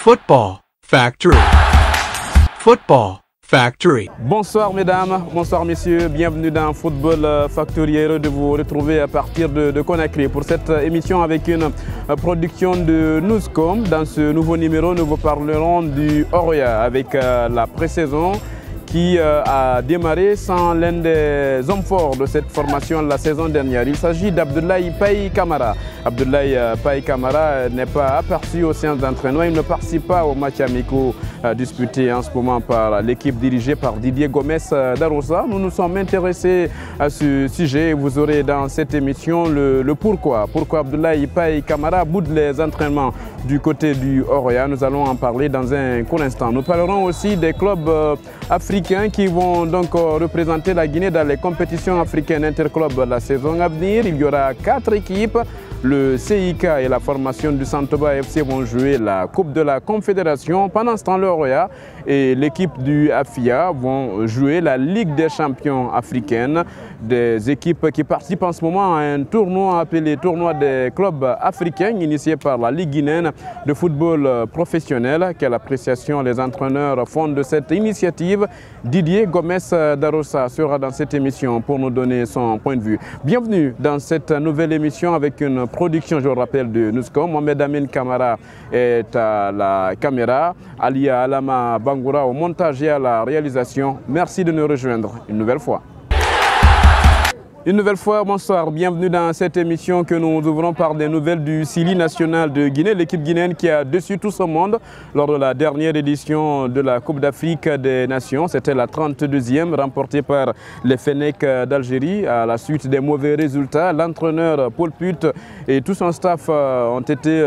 Football Factory. Football Factory. Bonsoir mesdames, bonsoir messieurs, bienvenue dans Football Factory. Heureux de vous retrouver à partir de Conakry pour cette émission avec une production de Newscom. Dans ce nouveau numéro, nous vous parlerons du Oroya avec la pré-saison qui a démarré sans l'un des hommes forts de cette formation la saison dernière. Il s'agit d'Abdoulaye Paye Camara. Abdoulaye Paye Camara n'est pas aperçu aux séances d'entraînement. Il ne participe pas aux matchs amicaux disputés en ce moment par l'équipe dirigée par Didier Gomes Darossa. Nous nous sommes intéressés à ce sujet. Vous aurez dans cette émission le pourquoi. Pourquoi Abdoulaye Paye Camara boude les entraînements du côté du Oroya. Nous allons en parler dans un court instant. Nous parlerons aussi des clubs africains qui vont donc représenter la Guinée dans les compétitions africaines interclubs la saison à venir. Il y aura 4 équipes. Le CIK et la formation du Santoba FC vont jouer la Coupe de la Confédération. Pendant ce temps, le Oroya et l'équipe du AFIA vont jouer la Ligue des champions africaine. Des équipes qui participent en ce moment à un tournoi appelé Tournoi des clubs africains, initié par la Ligue guinéenne de football professionnel. Quelle appréciation les entraîneurs font de cette initiative? Didier Gomes Darossa sera dans cette émission pour nous donner son point de vue. Bienvenue dans cette nouvelle émission avec une production, je le rappelle, de Newscom. Mohamed Amin Camara est à la caméra, Alia Alama Bangoura au montage et à la réalisation. Merci de nous rejoindre une nouvelle fois. Une nouvelle fois, bonsoir, bienvenue dans cette émission que nous ouvrons par des nouvelles du Sili national de Guinée, l'équipe guinéenne qui a déçu tout ce monde lors de la dernière édition de la Coupe d'Afrique des Nations. C'était la 32e, remportée par les Fennecs d'Algérie à la suite des mauvais résultats. L'entraîneur Paul Put et tout son staff ont été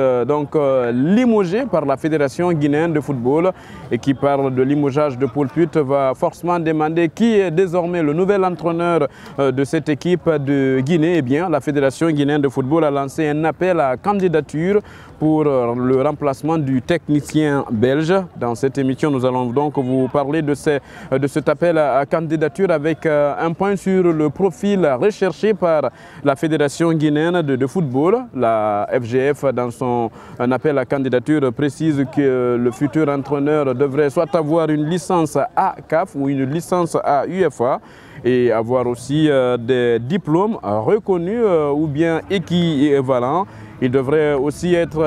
limogés par la Fédération guinéenne de football, et qui parle de limogeage de Paul Put va forcément demander qui est désormais le nouvel entraîneur de cette équipe de Guinée. Eh bien, la Fédération guinéenne de football a lancé un appel à candidature pour le remplacement du technicien belge. Dans cette émission, nous allons donc vous parler de cet appel à candidature avec un point sur le profil recherché par la Fédération guinéenne de football. La FGF, dans son appel à candidature, précise que le futur entraîneur devrait soit avoir une licence à CAF ou une licence à UEFA et avoir aussi des diplômes reconnus ou bien équivalents. Il devrait aussi être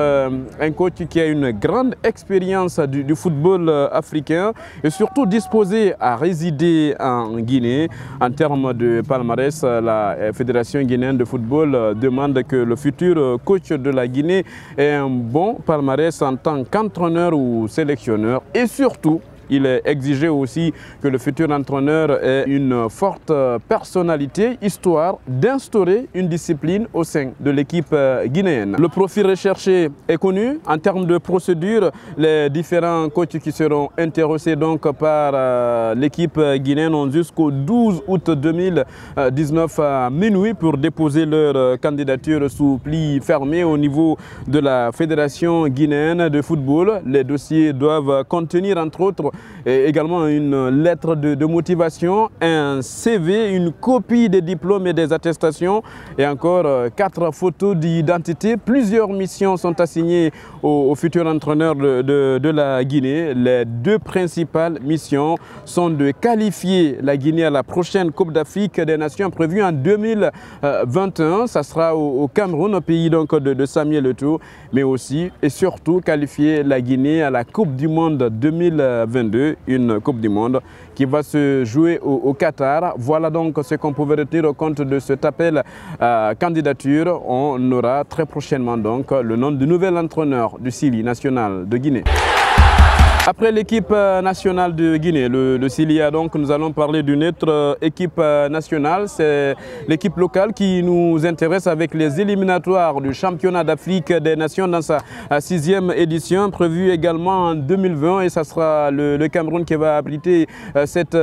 un coach qui a une grande expérience du football africain et surtout disposé à résider en Guinée. En termes de palmarès, la Fédération guinéenne de football demande que le futur coach de la Guinée ait un bon palmarès en tant qu'entraîneur ou sélectionneur, et surtout il est exigé aussi que le futur entraîneur ait une forte personnalité, histoire d'instaurer une discipline au sein de l'équipe guinéenne. Le profil recherché est connu. En termes de procédure, les différents coachs qui seront intéressés donc par l'équipe guinéenne ont jusqu'au 12 août 2019 à minuit pour déposer leur candidature sous pli fermé au niveau de la Fédération guinéenne de football. Les dossiers doivent contenir entre autres et également une lettre de motivation, un CV, une copie des diplômes et des attestations et encore 4 photos d'identité. Plusieurs missions sont assignées au futur entraîneur de la Guinée. Les 2 principales missions sont de qualifier la Guinée à la prochaine Coupe d'Afrique des Nations prévue en 2021. Ça sera au Cameroun, au pays donc de Samuel Eto'o, mais aussi et surtout qualifier la Guinée à la Coupe du Monde 2022. Une Coupe du Monde qui va se jouer au Qatar. Voilà donc ce qu'on pouvait retenir compte de cet appel à candidature. On aura très prochainement donc le nom du nouvel entraîneur du Sili national de Guinée. Après l'équipe nationale de Guinée, le Silia, donc, nous allons parler d'une autre équipe nationale. C'est l'équipe locale qui nous intéresse avec les éliminatoires du championnat d'Afrique des Nations dans sa 6e édition, prévue également en 2020. Et ça sera le Cameroun qui va abriter cette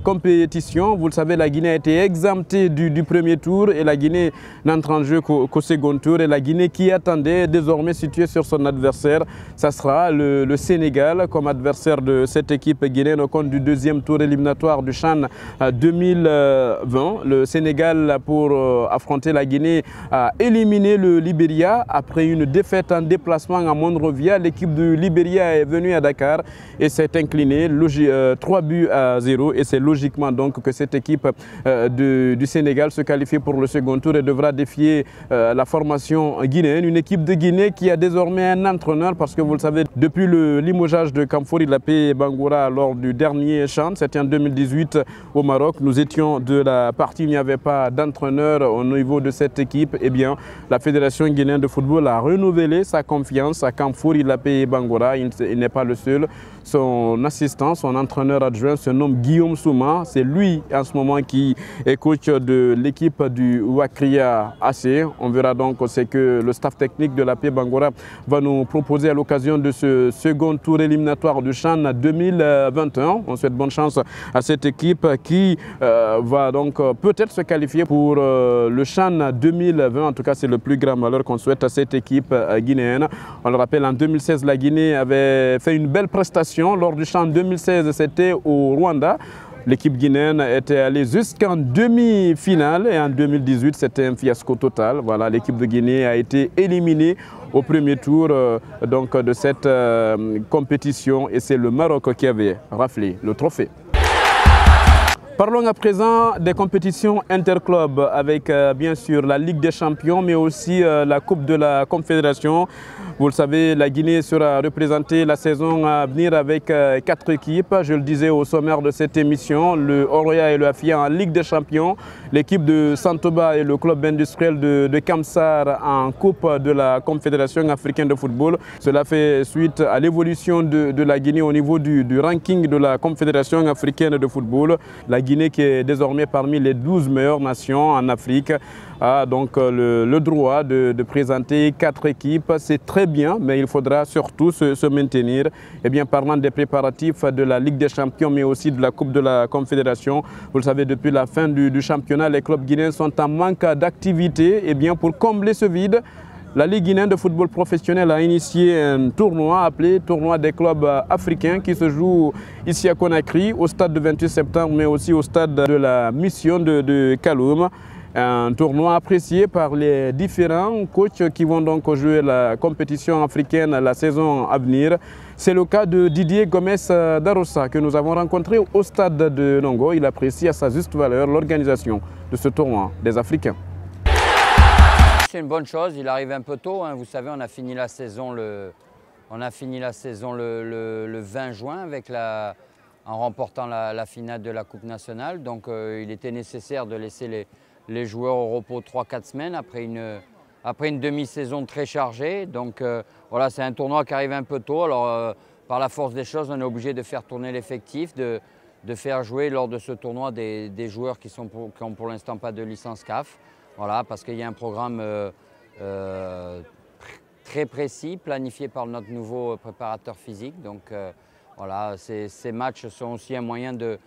compétition. Vous le savez, la Guinée a été exemptée du premier tour et la Guinée n'entre en jeu qu'au second tour. Et la Guinée qui attendait, désormais située sur son adversaire, ça sera le Sénégal comme adversaire de cette équipe guinéenne au compte du deuxième tour éliminatoire du CHAN 2020. Le Sénégal, pour affronter la Guinée, a éliminé le Libéria après une défaite en déplacement à Monrovia. L'équipe du Libéria est venue à Dakar et s'est inclinée 3-0. Et c'est logiquement donc que cette équipe du Sénégal se qualifie pour le second tour et devra défier la formation guinéenne. Une équipe de Guinée qui a désormais un entraîneur parce que vous le savez, depuis le limogeage de Kamfouri Lapé Bangoura lors du dernier CHAN, c'était en 2018 au Maroc, nous étions de la partie, il n'y avait pas d'entraîneur au niveau de cette équipe. Eh bien, la Fédération guinéenne de football a renouvelé sa confiance à Kamfouri Lapé Bangoura. Il n'est pas le seul. Son assistant, son entraîneur adjoint se nomme Guillaume Souma. C'est lui en ce moment qui est coach de l'équipe du Wakria AC. On verra donc ce que le staff technique de la P Bangoura va nous proposer à l'occasion de ce second tour éliminatoire du CHAN 2021. On souhaite bonne chance à cette équipe qui va donc peut-être se qualifier pour le CHAN 2020. En tout cas, c'est le plus grand malheur qu'on souhaite à cette équipe guinéenne. On le rappelle, en 2016, la Guinée avait fait une belle prestation. Lors du CHAN 2016, c'était au Rwanda. L'équipe guinéenne était allée jusqu'en demi-finale et en 2018, c'était un fiasco total. Voilà, l'équipe de Guinée a été éliminée au premier tour donc, de cette compétition et c'est le Maroc qui avait raflé le trophée. Parlons à présent des compétitions interclubs avec bien sûr la Ligue des Champions mais aussi la Coupe de la Confédération. Vous le savez, la Guinée sera représentée la saison à venir avec 4 équipes. Je le disais au sommaire de cette émission, le Oroya et le Afia en Ligue des Champions, l'équipe de Santoba et le club industriel de Kamsar en Coupe de la Confédération africaine de football. Cela fait suite à l'évolution de la Guinée au niveau du ranking de la Confédération africaine de football. La Guinée qui est désormais parmi les 12 meilleures nations en Afrique a donc le droit de présenter 4 équipes. C'est très bien, mais il faudra surtout se maintenir. Et bien, parlant des préparatifs de la Ligue des Champions, mais aussi de la Coupe de la Confédération, vous le savez, depuis la fin du championnat, les clubs guinéens sont en manque d'activité. Et bien, pour combler ce vide, la Ligue guinéenne de football professionnel a initié un tournoi appelé Tournoi des clubs africains qui se joue ici à Conakry, au stade du 28 septembre, mais aussi au stade de la mission de Kaloum. Un tournoi apprécié par les différents coachs qui vont donc jouer la compétition africaine la saison à venir. C'est le cas de Didier Gomes Darossa que nous avons rencontré au stade de Nongo. Il apprécie à sa juste valeur l'organisation de ce tournoi des Africains. C'est une bonne chose, il arrive un peu tôt. Hein. Vous savez, on a fini la saison le 20 juin avec en remportant la finale de la Coupe nationale. Donc il était nécessaire de laisser les joueurs au repos 3-4 semaines après une demi-saison très chargée. Donc voilà, c'est un tournoi qui arrive un peu tôt. Alors par la force des choses, on est obligé de faire tourner l'effectif, de faire jouer lors de ce tournoi des joueurs qui n'ont pour l'instant pas de licence CAF. Voilà, parce qu'il y a un programme très précis, planifié par notre nouveau préparateur physique. Donc voilà, ces matchs sont aussi un moyen de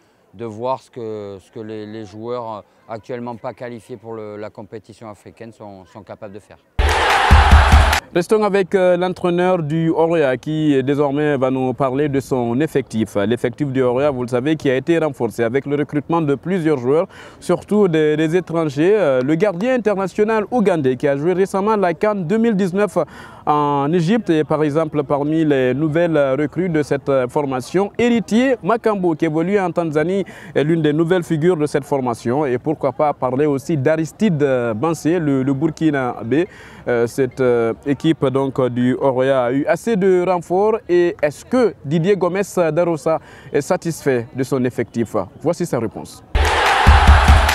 voir ce que les joueurs actuellement pas qualifiés pour la compétition africaine sont capables de faire. Restons avec l'entraîneur du Oroya qui désormais va nous parler de son effectif. L'effectif du Oroya, vous le savez, qui a été renforcé avec le recrutement de plusieurs joueurs, surtout des étrangers. Le gardien international ougandais qui a joué récemment la CAN 2019 en Égypte et par exemple parmi les nouvelles recrues de cette formation, Héritier Makambo qui évolue en Tanzanie est l'une des nouvelles figures de cette formation et pourquoi pas parler aussi d'Aristide Bansé, le Burkinabé. Cette équipe donc, du Oroya a eu assez de renforts et est-ce que Didier Gomes Darossa est satisfait de son effectif? Voici sa réponse.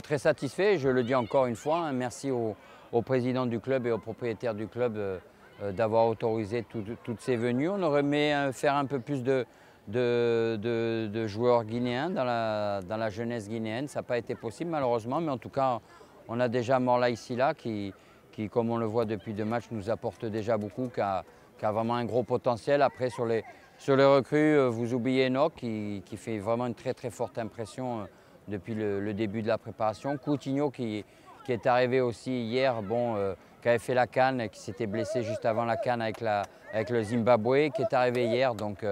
Très satisfait, je le dis encore une fois, hein, merci au président du club et au propriétaire du club d'avoir autorisé toutes ces venues. On aurait aimé faire un peu plus de joueurs guinéens dans la jeunesse guinéenne. Ça n'a pas été possible malheureusement, mais en tout cas, on a déjà Morlaï Silla qui, comme on le voit depuis 2 matchs, nous apporte déjà beaucoup, qui a vraiment un gros potentiel. Après, sur les recrues, vous oubliez Enoch qui fait vraiment une très très forte impression depuis le début de la préparation. Coutinho qui est arrivé aussi hier, qui avait fait la CAN et qui s'était blessé juste avant la CAN avec le Zimbabwe, qui est arrivé hier. Donc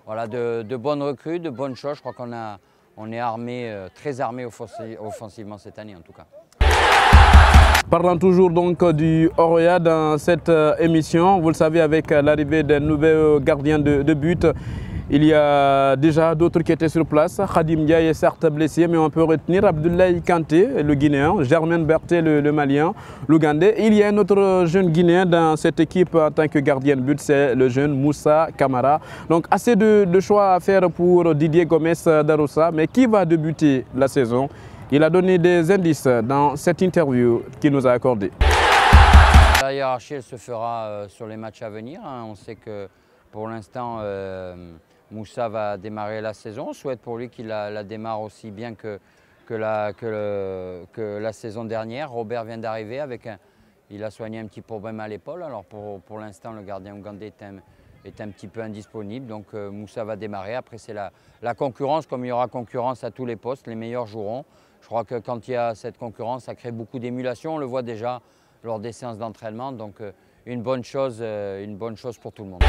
voilà, de bonnes recrues, de bonnes choses. Je crois qu'on est armé, très armé offensivement cette année en tout cas. Parlant toujours donc du Oroya dans cette émission, vous le savez, avec l'arrivée d'un nouvel gardien de but, il y a déjà d'autres qui étaient sur place. Khadim Ndiaye est certes blessé, mais on peut retenir Abdoulaye Kanté, le Guinéen, Germaine Berté, le Malien, l'Ougandais. Il y a un autre jeune Guinéen dans cette équipe en tant que gardien de but, c'est le jeune Moussa Camara. Donc assez de choix à faire pour Didier Gomes d'Arossa, mais qui va débuter la saison? Il a donné des indices dans cette interview qu'il nous a accordée. La hiérarchie elle se fera sur les matchs à venir. On sait que pour l'instant, Moussa va démarrer la saison. On souhaite pour lui qu'il la démarre aussi bien que la saison dernière. Robert vient d'arriver il a soigné un petit problème à l'épaule. Alors pour l'instant, le gardien ougandais est un petit peu indisponible. Donc Moussa va démarrer. Après, c'est la concurrence. Comme il y aura concurrence à tous les postes, les meilleurs joueront. Je crois que quand il y a cette concurrence, ça crée beaucoup d'émulation. On le voit déjà lors des séances d'entraînement. Donc une bonne chose pour tout le monde.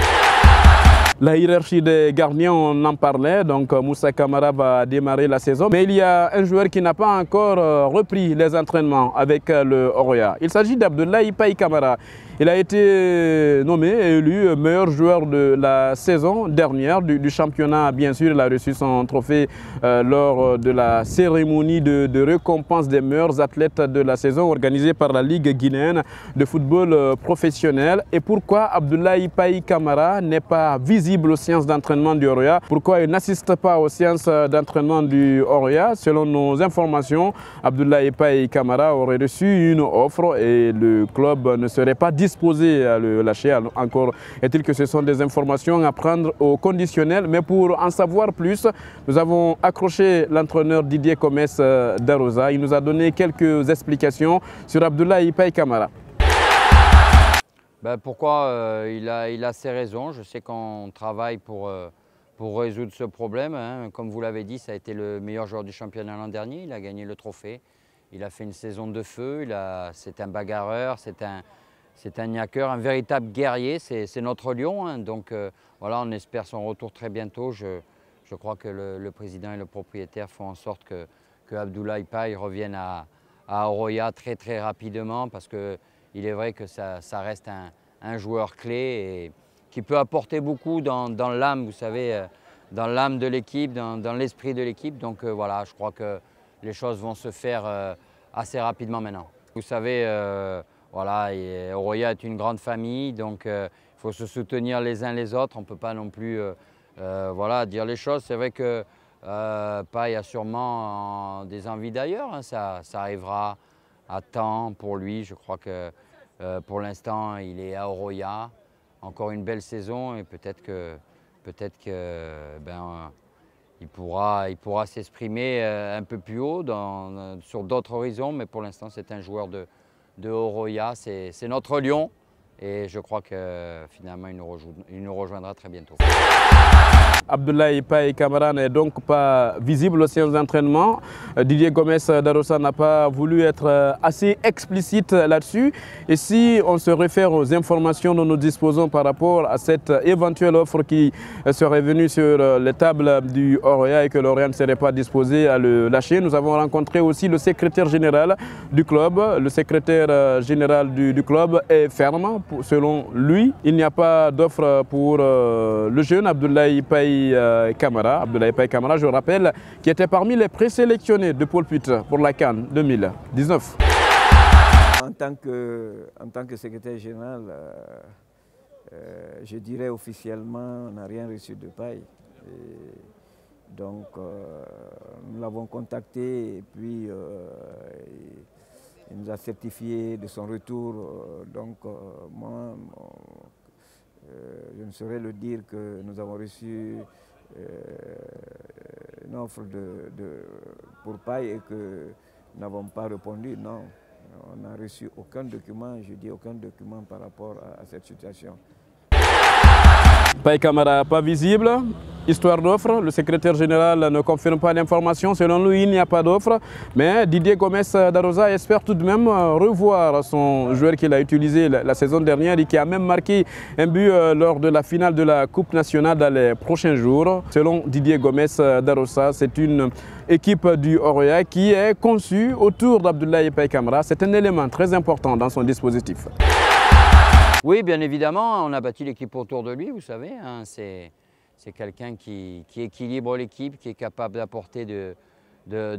La hiérarchie des gardiens, on en parlait, donc Moussa Camara va démarrer la saison. Mais il y a un joueur qui n'a pas encore repris les entraînements avec le Oroya. Il s'agit d'Abdoulaye Paye Camara. Il a été nommé et élu meilleur joueur de la saison dernière du championnat. Bien sûr, il a reçu son trophée lors de la cérémonie de récompense des meilleurs athlètes de la saison organisée par la Ligue guinéenne de football professionnel. Et pourquoi Abdoulaye Paye Camara n'est pas visible aux séances d'entraînement du Oroya? Pourquoi il n'assiste pas aux séances d'entraînement du Oroya? Selon nos informations, Abdoulaye Paye Camara aurait reçu une offre et le club ne serait pas disposé à le lâcher. Encore est-il que ce sont des informations à prendre au conditionnel. Mais pour en savoir plus, nous avons accroché l'entraîneur Didier Gomes d'Arossa. Il nous a donné quelques explications sur Abdoulaye Paye Camara. Pourquoi il a ses raisons. Je sais qu'on travaille pour résoudre ce problème. Comme vous l'avez dit, ça a été le meilleur joueur du championnat l'an dernier. Il a gagné le trophée. Il a fait une saison de feu. C'est un bagarreur, c'est un niaqueur, un véritable guerrier. C'est notre lion. Donc voilà, on espère son retour très bientôt. Je crois que le président et le propriétaire font en sorte que Abdoulaye Paye revienne à Oroya très rapidement parce que il est vrai que ça reste un joueur clé et qui peut apporter beaucoup dans l'âme, vous savez, dans l'âme de l'équipe, dans l'esprit de l'équipe. Donc voilà, je crois que les choses vont se faire assez rapidement maintenant. Vous savez, voilà, Oroya est une grande famille, donc il faut se soutenir les uns les autres. On ne peut pas non plus voilà, dire les choses. C'est vrai que Paye a sûrement des envies d'ailleurs. Ça arrivera à temps pour lui. Je crois que pour l'instant, il est à Oroya. Encore une belle saison et peut-être que il pourra s'exprimer un peu plus haut sur d'autres horizons. Mais pour l'instant, c'est un joueur de Oroya. C'est notre lion. Et je crois que finalement, il nous rejoindra très bientôt. Abdoulaye Paye Camara n'est donc pas visible aux séances d'entraînement. Didier Gomes d'Arossa n'a pas voulu être assez explicite là-dessus. Et si on se réfère aux informations dont nous disposons par rapport à cette éventuelle offre qui serait venue sur les tables du Oroya et que l'Orient ne serait pas disposé à le lâcher, nous avons rencontré aussi le secrétaire général du club. Le secrétaire général du club est ferme. Selon lui, il n'y a pas d'offre pour le jeune Abdoulaye Paye Camara. Abdoulaye Paye Camara, je rappelle, qui était parmi les présélectionnés de Paul Putre pour la CAN 2019. En tant que secrétaire général, je dirais officiellement, on n'a rien reçu de Paye. Donc, nous l'avons contacté et puis il nous a certifié de son retour. Donc, moi, je ne saurais le dire que nous avons reçu une offre pour Paye et que nous n'avons pas répondu. Non, on n'a reçu aucun document, je dis aucun document par rapport à cette situation. Paye Camara pas visible. Histoire d'offre, le secrétaire général ne confirme pas l'information. Selon lui, il n'y a pas d'offre. Mais Didier Gomes d'Arosa espère tout de même revoir son joueur qu'il a utilisé la saison dernière et qui a même marqué un but lors de la finale de la Coupe nationale dans les prochains jours. Selon Didier Gomes d'Arosa, c'est une équipe du Oroya qui est conçue autour d'Abdoulaye Paye Camara. C'est un élément très important dans son dispositif. Oui, bien évidemment, on a bâti l'équipe autour de lui, vous savez. Hein, c'est quelqu'un qui équilibre l'équipe, qui est capable d'apporter de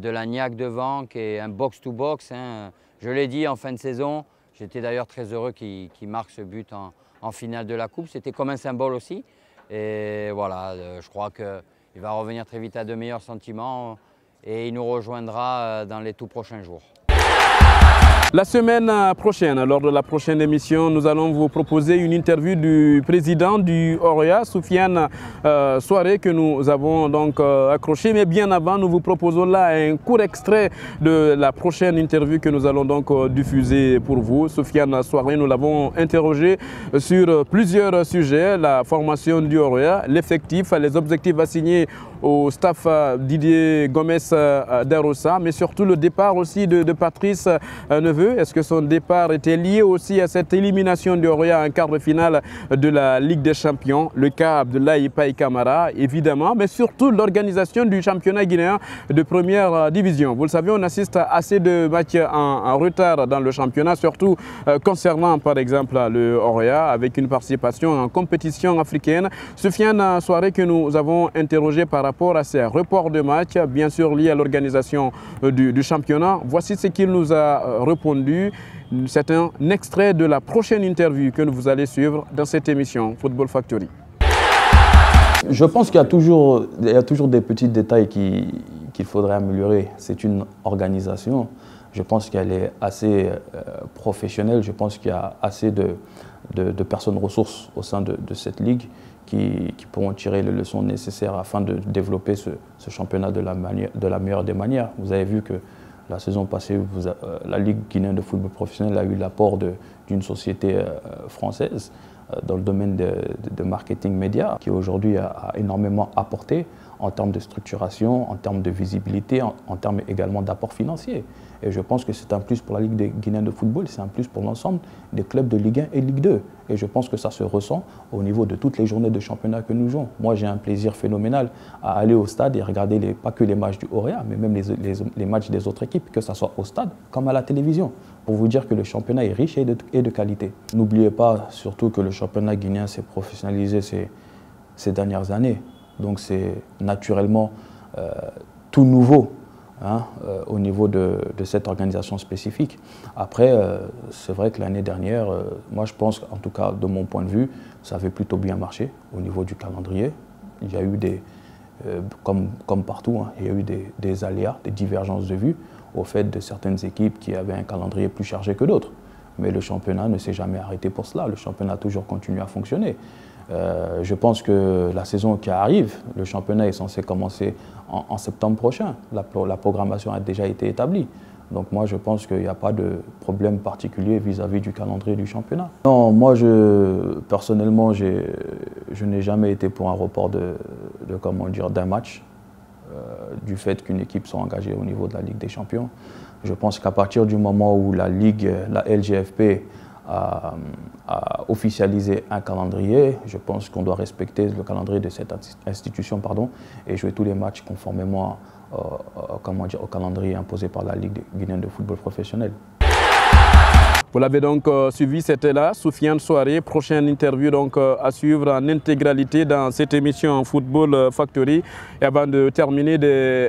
la niaque devant, qui est un box-to-box. Hein. Je l'ai dit en fin de saison, j'étais d'ailleurs très heureux qu'il marque ce but en finale de la Coupe. C'était comme un symbole aussi. Et voilà, je crois qu'il va revenir très vite à de meilleurs sentiments et il nous rejoindra dans les tout prochains jours. La semaine prochaine, lors de la prochaine émission, nous allons vous proposer une interview du président du Oroya, Soufiane Souaré, que nous avons donc accroché. Mais bien avant, nous vous proposons là un court extrait de la prochaine interview que nous allons donc diffuser pour vous. Soufiane Souaré, nous l'avons interrogé sur plusieurs sujets, la formation du Oroya, l'effectif, les objectifs assignés au staff Didier Gomes d'Arosa, mais surtout le départ aussi de Patrice Neveu. Est-ce que son départ était lié aussi à cette élimination du Oroya en quart de finale de la Ligue des Champions? Le cas Abdoulaye Paye Camara, évidemment, mais surtout l'organisation du championnat guinéen de première division. Vous le savez, on assiste à assez de matchs en retard dans le championnat, surtout concernant par exemple le Oroya, avec une participation en compétition africaine. Soufiane Souaré, que nous avons interrogé par rapport à ces reports de matchs, bien sûr liés à l'organisation du championnat. Voici ce qu'il nous a répondu. C'est un extrait de la prochaine interview que vous allez suivre dans cette émission Football Factory. Je pense qu'il y a toujours des petits détails qu'il faudrait améliorer. C'est une organisation. Je pense qu'elle est assez professionnelle. Je pense qu'il y a assez de personnes ressources au sein de cette ligue qui pourront tirer les leçons nécessaires afin de développer ce championnat de la meilleure des manières. Vous avez vu que la saison passée, la Ligue guinéenne de football professionnel a eu l'apport d'une société française dans le domaine de marketing média qui aujourd'hui a énormément apporté en termes de structuration, en termes de visibilité, en termes également d'apport financier. Et je pense que c'est un plus pour la Ligue guinéenne de football, c'est un plus pour l'ensemble des clubs de Ligue 1 et Ligue 2. Et je pense que ça se ressent au niveau de toutes les journées de championnat que nous jouons. Moi, j'ai un plaisir phénoménal à aller au stade et regarder pas que les matchs du Oroya, mais même les matchs des autres équipes, que ce soit au stade comme à la télévision, pour vous dire que le championnat est riche et de qualité. N'oubliez pas surtout que le championnat guinéen s'est professionnalisé ces dernières années. Donc c'est naturellement tout nouveau. Au niveau de cette organisation spécifique. Après, c'est vrai que l'année dernière, moi je pense, en tout cas de mon point de vue, ça avait plutôt bien marché au niveau du calendrier. Il y a eu comme partout, il y a eu des aléas, des divergences de vues au fait de certaines équipes qui avaient un calendrier plus chargé que d'autres. Mais le championnat ne s'est jamais arrêté pour cela. Le championnat a toujours continué à fonctionner. Je pense que la saison qui arrive, le championnat est censé commencer en septembre prochain. La programmation a déjà été établie. Donc moi, je pense qu'il n'y a pas de problème particulier vis-à-vis du calendrier du championnat. Non, moi, personnellement, je n'ai jamais été pour un report d'un match, du fait qu'une équipe soit engagée au niveau de la Ligue des Champions. Je pense qu'à partir du moment où la LGFP a officialisé un calendrier, je pense qu'on doit respecter le calendrier de cette institution et jouer tous les matchs conformément au calendrier imposé par la Ligue guinéenne de football professionnel. Vous l'avez donc suivi, c'était là, Soufiane Souaré. Prochaine interview donc à suivre en intégralité dans cette émission Football Factory. Et avant de terminer,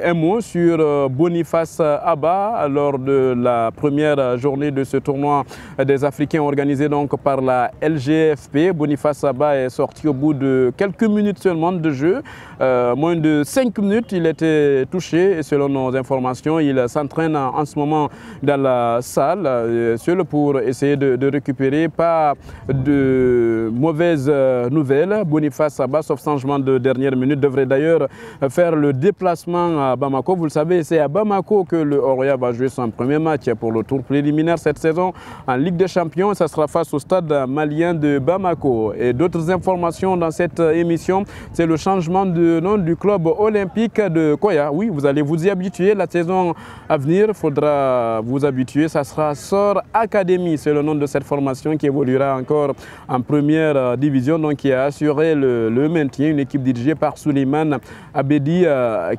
un mot sur Boniface Abba lors de la première journée de ce tournoi des Africains organisé donc par la LGFP. Boniface Abba est sorti au bout de quelques minutes seulement de jeu. Moins de 5 minutes, il était touché et selon nos informations, il s'entraîne en ce moment dans la salle. Seul pour pour essayer de récupérer. Pas de mauvaises nouvelles. Boniface Saba, sauf changement de dernière minute, devrait d'ailleurs faire le déplacement à Bamako. Vous le savez, c'est à Bamako que le Oroya va jouer son premier match pour le tour préliminaire cette saison en Ligue des Champions. Ça sera face au stade malien de Bamako. Et d'autres informations dans cette émission, c'est le changement de nom du club olympique de Koya. Oui, vous allez vous y habituer. La saison à venir, il faudra vous habituer. Ça sera SOR Academy. C'est le nom de cette formation qui évoluera encore en première division, donc qui a assuré le maintien. Une équipe dirigée par Souleymane Abedi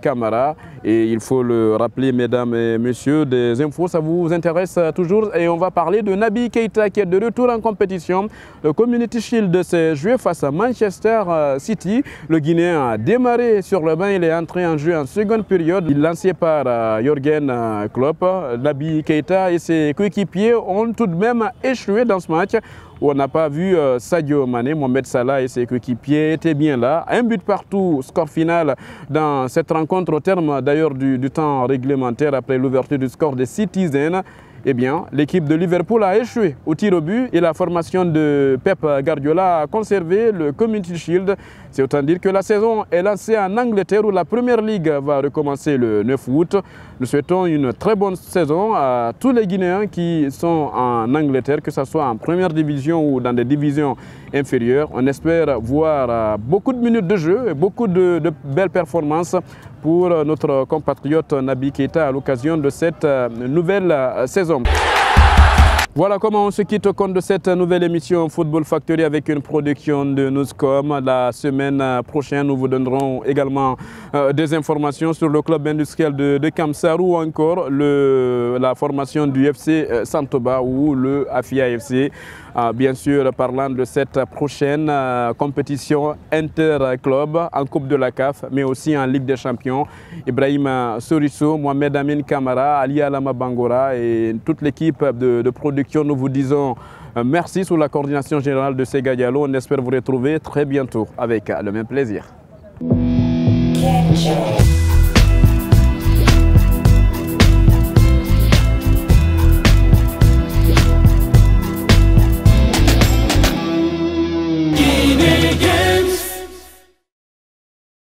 Kamara. Et il faut le rappeler, mesdames et messieurs, des infos, ça vous intéresse toujours. Et on va parler de Naby Keita qui est de retour en compétition. Le Community Shield s'est joué face à Manchester City. Le Guinéen a démarré sur le banc. Il est entré en jeu en seconde période. Il est lancé par Jürgen Klopp. Naby Keita et ses coéquipiers ont tout de même échoué dans ce match, où on n'a pas vu Sadio Mané. Mohamed Salah et ses coéquipiers étaient bien là. Un but partout, score final dans cette rencontre au terme d'ailleurs du temps réglementaire après l'ouverture du score des Citizens. Eh bien, l'équipe de Liverpool a échoué au tir au but et la formation de Pep Guardiola a conservé le Community Shield. C'est autant dire que la saison est lancée en Angleterre où la Première Ligue va recommencer le 9 août. Nous souhaitons une très bonne saison à tous les Guinéens qui sont en Angleterre, que ce soit en première division ou dans des divisions inférieures. On espère voir beaucoup de minutes de jeu et beaucoup de belles performances pour notre compatriote Naby Keita à l'occasion de cette nouvelle saison. Voilà comment on se quitte au compte de cette nouvelle émission Football Factory avec une production de Newscom. La semaine prochaine, nous vous donnerons également des informations sur le club industriel de Kamsar ou encore la formation du FC Santoba ou le Afia FC. Bien sûr, parlant de cette prochaine compétition interclub en Coupe de la CAF, mais aussi en Ligue des Champions. Ibrahima Sorisso, Mohamed Amin Kamara, Ali Alama Bangora et toute l'équipe de production, nous vous disons merci sous la coordination générale de Sega Diallo. On espère vous retrouver très bientôt avec le même plaisir.